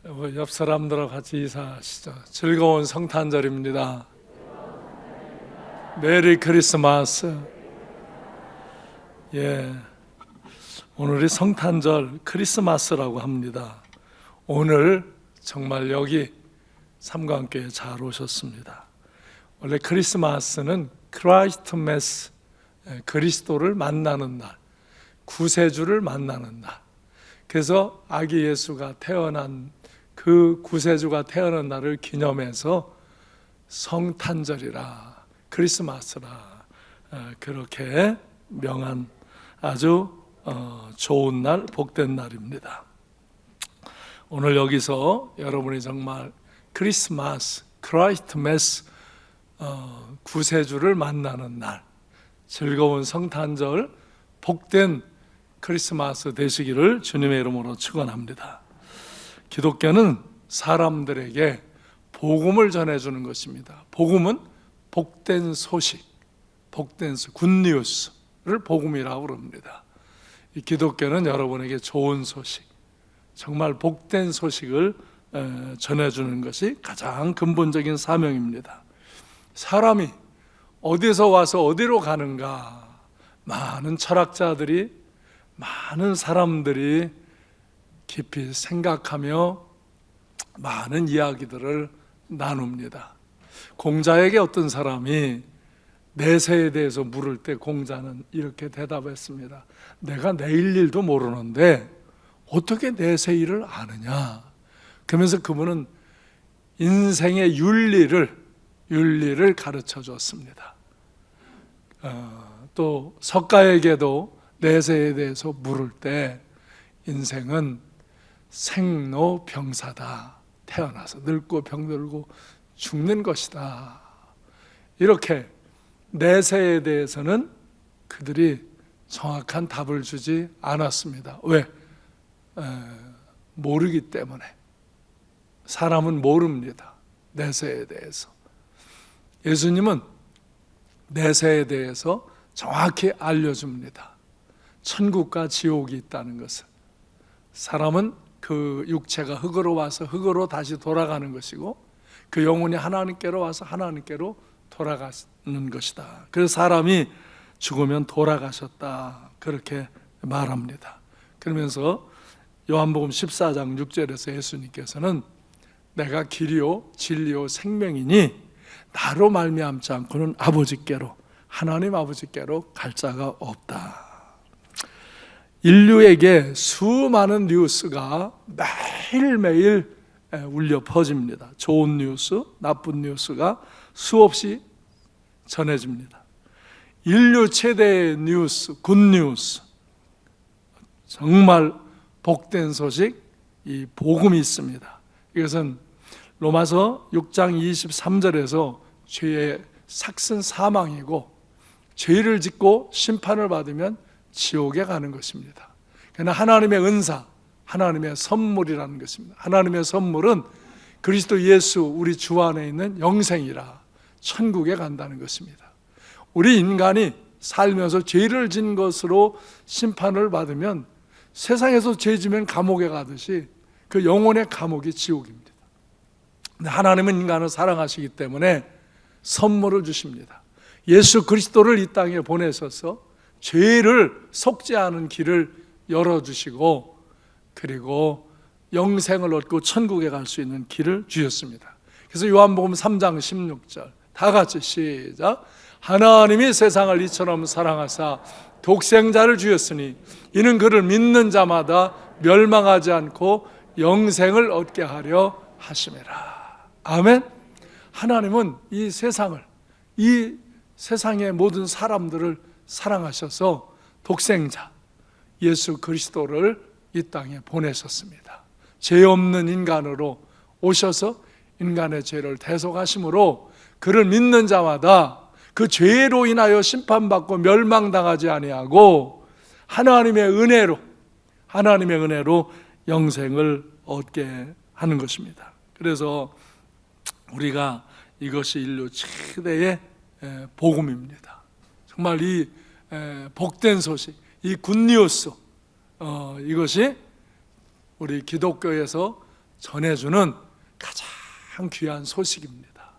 옆 사람들하고 같이 인사하시죠. 즐거운 성탄절입니다. 메리 크리스마스. 오늘이 성탄절 크리스마스라고 합니다. 오늘 정말 여기 삼관교회에 잘 오셨습니다. 원래 크리스마스는 크라이스트 메스, 그리스도를 만나는 날, 구세주를 만나는 날. 그래서 아기 예수가 태어난 그 구세주가 태어난 날을 기념해서 성탄절이라 크리스마스라 그렇게 명한 아주 좋은 날, 복된 날입니다. 오늘 여기서 여러분이 정말 크리스마스, 크라이스트 메스, 구세주를 만나는 날, 즐거운 성탄절, 복된 크리스마스 되시기를 주님의 이름으로 축원합니다. 기독교는 사람들에게 복음을 전해주는 것입니다. 복음은 복된 소식, 굿뉴스를 복음이라고 그럽니다. 이 기독교는 여러분에게 좋은 소식, 정말 복된 소식을 전해주는 것이 가장 근본적인 사명입니다. 사람이 어디서 와서 어디로 가는가, 많은 철학자들이, 많은 사람들이 깊이 생각하며 많은 이야기들을 나눕니다. 공자에게 어떤 사람이 내세에 대해서 물을 때 공자는 이렇게 대답했습니다. 내가 내일 일도 모르는데 어떻게 내세 일을 아느냐. 그러면서 그분은 인생의 윤리를 가르쳐 줬습니다. 또 석가에게도 내세에 대해서 물을 때 인생은 생로병사다. 태어나서 늙고 병들고 죽는 것이다. 이렇게 내세에 대해서는 그들이 정확한 답을 주지 않았습니다. 왜? 모르기 때문에. 사람은 모릅니다. 내세에 대해서. 예수님은 내세에 대해서 정확히 알려줍니다. 천국과 지옥이 있다는 것을. 사람은 그 육체가 흙으로 와서 흙으로 다시 돌아가는 것이고 그 영혼이 하나님께로 와서 하나님께로 돌아가는 것이다. 그래서 사람이 죽으면 돌아가셨다. 그렇게 말합니다. 그러면서 요한복음 14장 6절에서 예수님께서는 내가 길이요 진리요 생명이니 나로 말미암지 않고는 아버지께로, 하나님 아버지께로 갈 자가 없다. 인류에게 수많은 뉴스가 매일매일 울려 퍼집니다. 좋은 뉴스, 나쁜 뉴스가 수없이 전해집니다. 인류 최대의 뉴스, 굿뉴스, 정말 복된 소식, 이 복음이 있습니다. 이것은 로마서 6장 23절에서 죄의 삭슨 사망이고 죄를 짓고 심판을 받으면 지옥에 가는 것입니다. 그러나 하나님의 은사, 하나님의 선물이라는 것입니다. 하나님의 선물은 그리스도 예수 우리 주 안에 있는 영생이라 천국에 간다는 것입니다. 우리 인간이 살면서 죄를 진 것으로 심판을 받으면 세상에서 죄 지면 감옥에 가듯이 그 영혼의 감옥이 지옥입니다. 하나님은 인간을 사랑하시기 때문에 선물을 주십니다. 예수 그리스도를 이 땅에 보내셔서 죄를 속죄하는 길을 열어주시고 그리고 영생을 얻고 천국에 갈 수 있는 길을 주셨습니다. 그래서 요한복음 3장 16절 다 같이 시작. 하나님이 세상을 이처럼 사랑하사 독생자를 주셨으니 이는 그를 믿는 자마다 멸망하지 않고 영생을 얻게 하려 하심이라. 아멘. 하나님은 이 세상의 모든 사람들을 사랑하셔서 독생자 예수 그리스도를 이 땅에 보내셨습니다. 죄 없는 인간으로 오셔서 인간의 죄를 대속하심으로 그를 믿는 자마다 그 죄로 인하여 심판받고 멸망당하지 아니하고 하나님의 은혜로 영생을 얻게 하는 것입니다. 그래서 우리가 이것이 인류 최대의 복음입니다. 정말 이 복된 소식, 이 굿뉴스, 이것이 우리 기독교에서 전해주는 가장 귀한 소식입니다.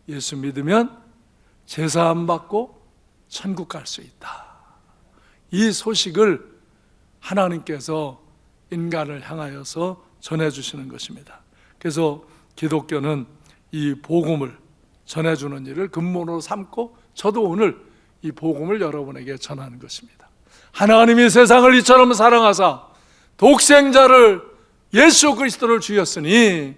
예수 믿으면 제사함 받고 천국 갈 수 있다. 이 소식을 하나님께서 인간을 향하여서 전해주시는 것입니다. 그래서 기독교는 이 복음을 전해주는 일을 근본으로 삼고, 저도 오늘 이 복음을 여러분에게 전하는 것입니다. 하나님이 세상을 이처럼 사랑하사 독생자를, 예수 그리스도를 주셨으니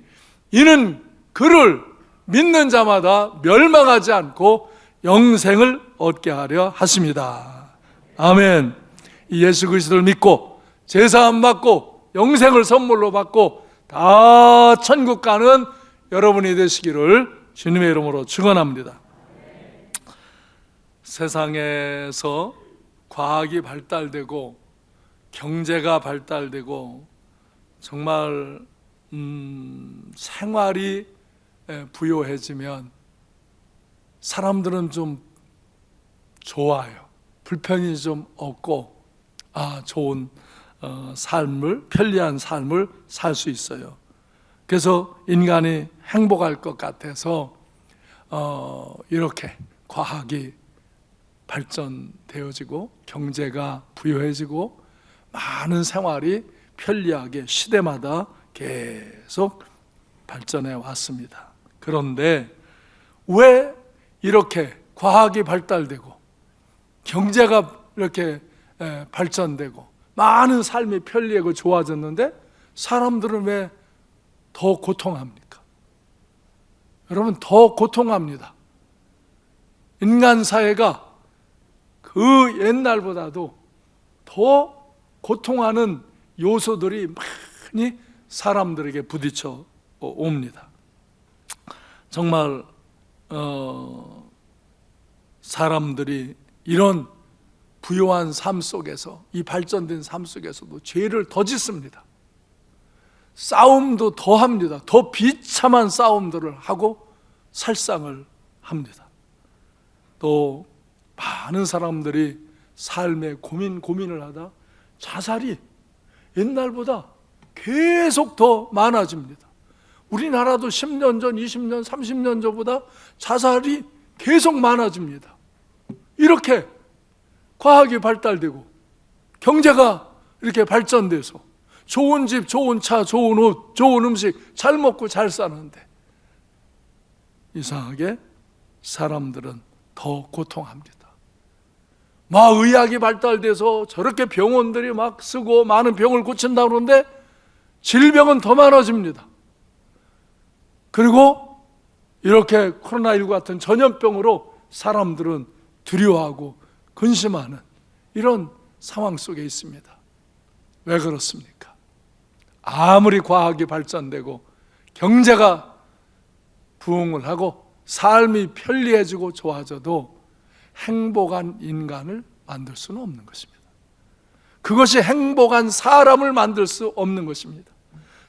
이는 그를 믿는 자마다 멸망하지 않고 영생을 얻게 하려 하십니다. 아멘. 이 예수 그리스도를 믿고 제사함 받고 영생을 선물로 받고 다 천국 가는 여러분이 되시기를 주님의 이름으로 축원합니다. 세상에서 과학이 발달되고 경제가 발달되고 정말 생활이 부요해지면 사람들은 좀 좋아요. 불편이 좀 없고 좋은 삶을, 편리한 삶을 살 수 있어요. 그래서 인간이 행복할 것 같아서 이렇게 과학이 발전되어지고 경제가 부유해지고 많은 생활이 편리하게 시대마다 계속 발전해 왔습니다. 그런데 왜 이렇게 과학이 발달되고 경제가 이렇게 발전되고 많은 삶이 편리하고 좋아졌는데 사람들은 왜 더 고통합니까? 여러분, 더 고통합니다. 인간 사회가 그 옛날보다도 더 고통하는 요소들이 많이 사람들에게 부딪혀 옵니다. 정말 사람들이 이런 부요한 삶 속에서, 이 발전된 삶 속에서도 죄를 더 짓습니다. 싸움도 더 합니다. 더 비참한 싸움들을 하고 살상을 합니다. 또 많은 사람들이 삶에 고민을 하다 자살이 옛날보다 계속 더 많아집니다. 우리나라도 10년 전, 20년, 30년 전보다 자살이 계속 많아집니다. 이렇게 과학이 발달되고 경제가 이렇게 발전돼서 좋은 집, 좋은 차, 좋은 옷, 좋은 음식 잘 먹고 잘 사는데 이상하게 사람들은 더 고통합니다. 막 의학이 발달돼서 저렇게 병원들이 막 쓰고 많은 병을 고친다고 그러는데 질병은 더 많아집니다. 그리고 이렇게 코로나19 같은 전염병으로 사람들은 두려워하고 근심하는 이런 상황 속에 있습니다. 왜 그렇습니까? 아무리 과학이 발전되고 경제가 부흥을 하고 삶이 편리해지고 좋아져도 행복한 인간을 만들 수는 없는 것입니다. 그것이 행복한 사람을 만들 수 없는 것입니다.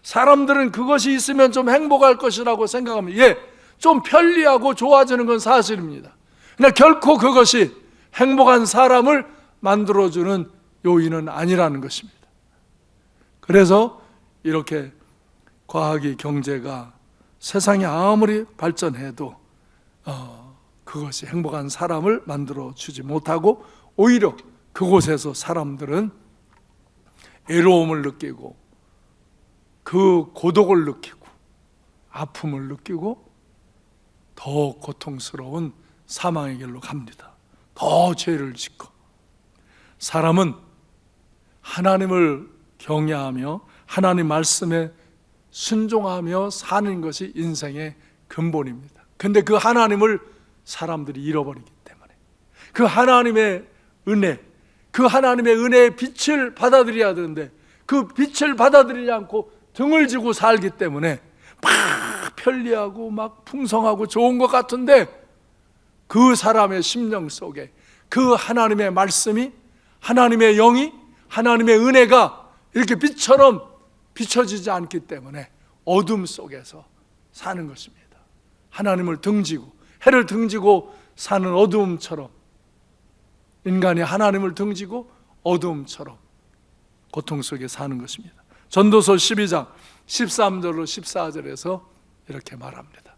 사람들은 그것이 있으면 좀 행복할 것이라고 생각합니다. 좀 편리하고 좋아지는 건 사실입니다. 그러나 결코 그것이 행복한 사람을 만들어주는 요인은 아니라는 것입니다. 그래서 이렇게 과학이, 경제가 세상이 아무리 발전해도 그것이 행복한 사람을 만들어주지 못하고 오히려 그곳에서 사람들은 애로움을 느끼고 그 고독을 느끼고 아픔을 느끼고 더 고통스러운 사망의 길로 갑니다. 더 죄를 짓고. 사람은 하나님을 경외하며 하나님 말씀에 순종하며 사는 것이 인생의 근본입니다. 근데 그 하나님을 사람들이 잃어버리기 때문에 그 하나님의 은혜, 그 하나님의 은혜의 빛을 받아들여야 되는데 그 빛을 받아들이지 않고 등을 지고 살기 때문에 막 편리하고 막 풍성하고 좋은 것 같은데 그 사람의 심령 속에 그 하나님의 말씀이, 하나님의 영이, 하나님의 은혜가 이렇게 빛처럼 비춰지지 않기 때문에 어둠 속에서 사는 것입니다. 하나님을 등지고 해를 등지고 사는 어둠처럼, 인간이 하나님을 등지고 어둠처럼 고통 속에 사는 것입니다. 전도서 12장 13절로 14절에서 이렇게 말합니다.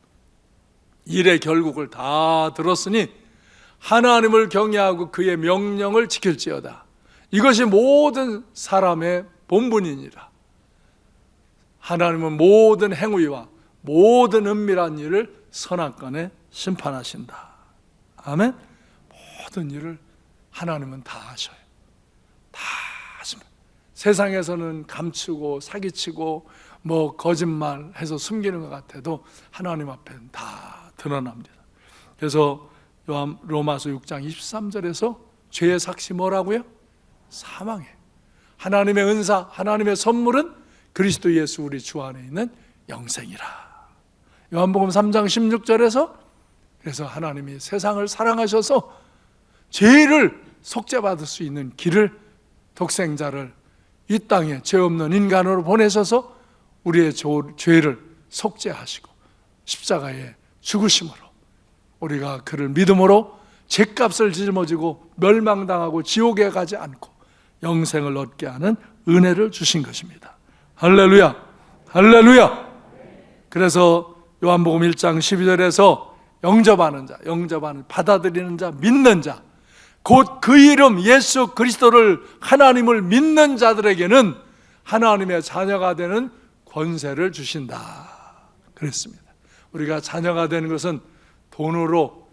일의 결국을 다 들었으니 하나님을 경외하고 그의 명령을 지킬지어다. 이것이 모든 사람의 본분이니라. 하나님은 모든 행위와 모든 은밀한 일을 선악간에 심판하신다. 아멘. 모든 일을 하나님은 다 하셔요. 다 하십니다. 세상에서는 감추고 사기치고 거짓말해서 숨기는 것 같아도 하나님 앞에는 다 드러납니다. 그래서 로마서 6장 23절에서 죄의 삭시 뭐라고요? 사망이에요. 하나님의 은사, 하나님의 선물은 그리스도 예수 우리 주 안에 있는 영생이라. 요한복음 3장 16절에서 그래서 하나님이 세상을 사랑하셔서 죄를 속죄받을 수 있는 길을, 독생자를 이 땅에 죄 없는 인간으로 보내셔서 우리의 죄를 속죄하시고 십자가에 죽으심으로 우리가 그를 믿음으로 죄값을 짊어지고 멸망당하고 지옥에 가지 않고 영생을 얻게 하는 은혜를 주신 것입니다. 할렐루야, 할렐루야. 그래서 요한복음 1장 12절에서 영접하는 자, 받아들이는 자, 믿는 자, 곧 그 이름 예수 그리스도를, 하나님을 믿는 자들에게는 하나님의 자녀가 되는 권세를 주신다 그랬습니다. 우리가 자녀가 되는 것은 돈으로,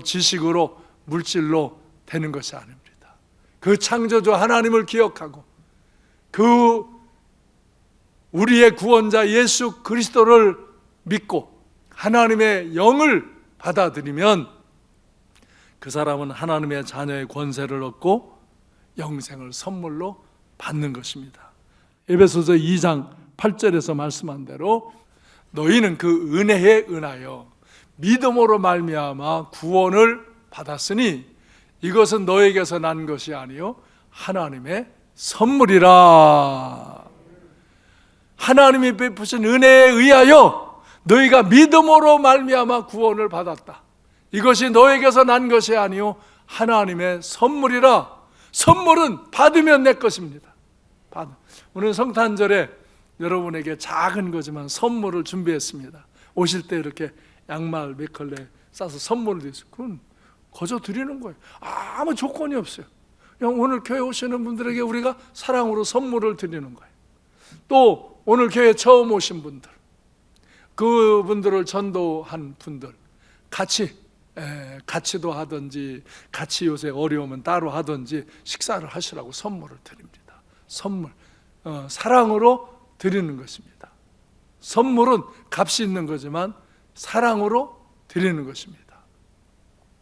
지식으로, 물질로 되는 것이 아닙니다. 그 창조주 하나님을 기억하고 그 우리의 구원자 예수 그리스도를 믿고 하나님의 영을 받아들이면 그 사람은 하나님의 자녀의 권세를 얻고 영생을 선물로 받는 것입니다. 에베소서 2장 8절에서 말씀한 대로 너희는 그 은혜에 은하여 믿음으로 말미암아 구원을 받았으니 이것은 너에게서 난 것이 아니요 하나님의 선물이라. 하나님이 베푸신 은혜에 의하여 너희가 믿음으로 말미암아 구원을 받았다. 이것이 너에게서 난 것이 아니요 하나님의 선물이라. 선물은 받으면 내 것입니다. 오늘 성탄절에 여러분에게 작은 거지만 선물을 준비했습니다. 오실 때 이렇게 양말 몇 컬레 싸서 선물을 드렸어요. 그건 거저 드리는 거예요. 아무 조건이 없어요. 그냥 오늘 교회 오시는 분들에게 우리가 사랑으로 선물을 드리는 거예요. 또 오늘 교회 처음 오신 분들, 그분들을 전도한 분들 같이도 하든지 같이 요새 어려우면 따로 하든지 식사를 하시라고 선물을 드립니다. 선물, 사랑으로 드리는 것입니다. 선물은 값이 있는 거지만 사랑으로 드리는 것입니다.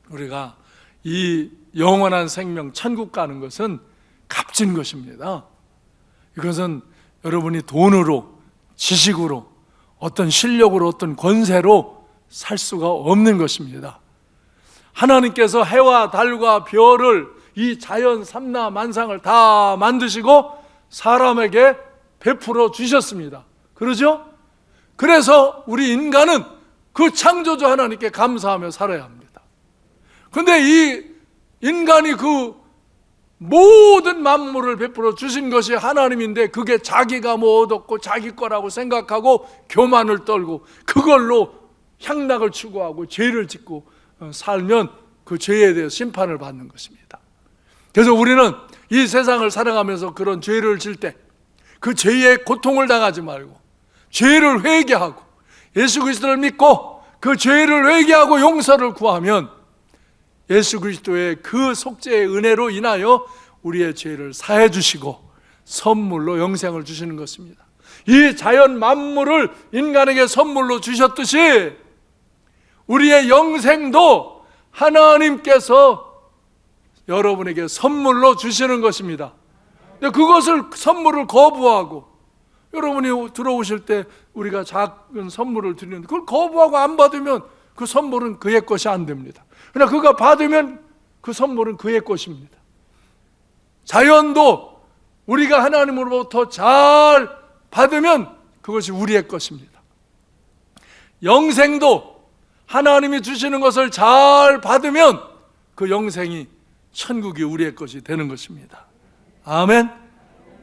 우리가 이 영원한 생명 천국 가는 것은 값진 것입니다. 이것은 여러분이 돈으로, 지식으로, 어떤 실력으로, 어떤 권세로 살 수가 없는 것입니다. 하나님께서 해와 달과 별을, 이 자연 삼라 만상을 다 만드시고 사람에게 베풀어 주셨습니다. 그러죠? 그래서 우리 인간은 그 창조주 하나님께 감사하며 살아야 합니다. 그런데 이 인간이 그 모든 만물을 베풀어 주신 것이 하나님인데 그게 자기가 얻었고 자기 거라고 생각하고 교만을 떨고 그걸로 향락을 추구하고 죄를 짓고 살면 그 죄에 대해 심판을 받는 것입니다. 그래서 우리는 이 세상을 살아가면서 그런 죄를 질 때 그 죄의 고통을 당하지 말고 죄를 회개하고 예수 그리스도를 믿고 그 죄를 회개하고 용서를 구하면 예수 그리스도의 그 속죄의 은혜로 인하여 우리의 죄를 사해 주시고 선물로 영생을 주시는 것입니다. 이 자연 만물을 인간에게 선물로 주셨듯이 우리의 영생도 하나님께서 여러분에게 선물로 주시는 것입니다. 근데 그것을 선물을 거부하고 여러분이 들어오실 때 우리가 작은 선물을 드리는데 그걸 거부하고 안 받으면 그 선물은 그의 것이 안 됩니다. 그러나 그가 받으면 그 선물은 그의 것입니다. 자연도 우리가 하나님으로부터 잘 받으면 그것이 우리의 것입니다. 영생도 하나님이 주시는 것을 잘 받으면 그 영생이 천국이 우리의 것이 되는 것입니다. 아멘.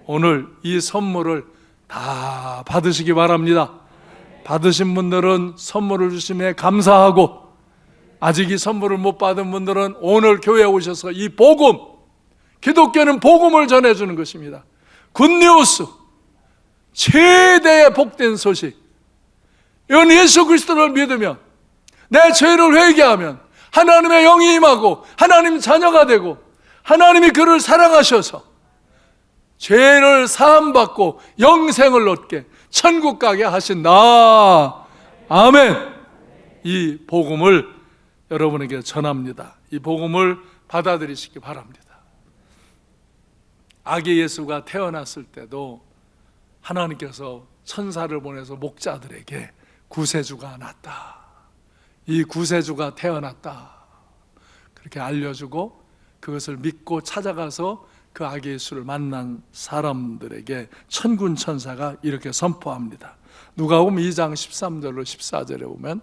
오늘 이 선물을 다 받으시기 바랍니다. 받으신 분들은 선물을 주심에 감사하고, 아직 이 선물을 못 받은 분들은 오늘 교회에 오셔서 이 복음, 기독교는 복음을 전해주는 것입니다. 굿뉴스, 최대의 복된 소식. 이건 예수 그리스도를 믿으면, 내 죄를 회개하면 하나님의 영이 임하고 하나님 자녀가 되고, 하나님이 그를 사랑하셔서 죄를 사함받고 영생을 얻게, 천국 가게 하신다. 아멘. 이 복음을 여러분에게 전합니다. 이 복음을 받아들이시기 바랍니다. 아기 예수가 태어났을 때도 하나님께서 천사를 보내서 목자들에게 구세주가 났다, 이 구세주가 태어났다, 그렇게 알려주고 그것을 믿고 찾아가서 그 아기 예수를 만난 사람들에게 천군 천사가 이렇게 선포합니다. 누가복음 2장 13절로 14절에 보면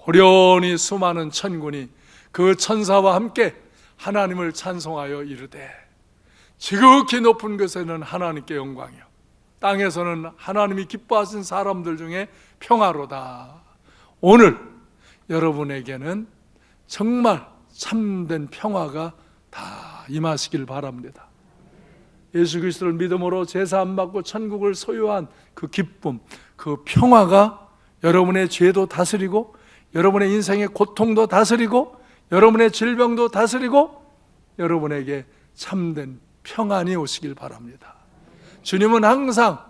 호련히 수많은 천군이 그 천사와 함께 하나님을 찬송하여 이르되, 지극히 높은 곳에는 하나님께 영광이요, 땅에서는 하나님이 기뻐하신 사람들 중에 평화로다. 오늘 여러분에게는 정말 참된 평화가 다 임하시길 바랍니다. 예수 그리스도를 믿음으로 제사 안 받고 천국을 소유한 그 기쁨, 그 평화가 여러분의 죄도 다스리고, 여러분의 인생의 고통도 다스리고, 여러분의 질병도 다스리고, 여러분에게 참된 평안이 오시길 바랍니다. 주님은 항상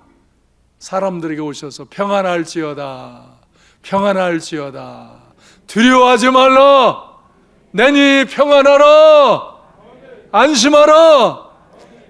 사람들에게 오셔서 평안할지어다, 평안할지어다, 두려워하지 말라, 내니 평안하라, 안심하라.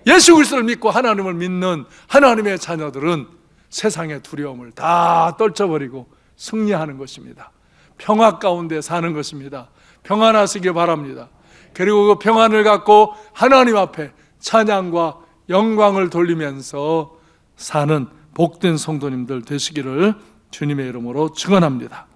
예수 그리스도를 믿고 하나님을 믿는 하나님의 자녀들은 세상의 두려움을 다 떨쳐버리고 승리하는 것입니다. 평화 가운데 사는 것입니다. 평안하시기 바랍니다. 그리고 그 평안을 갖고 하나님 앞에 찬양과 영광을 돌리면서 사는 복된 성도님들 되시기를 주님의 이름으로 축원합니다.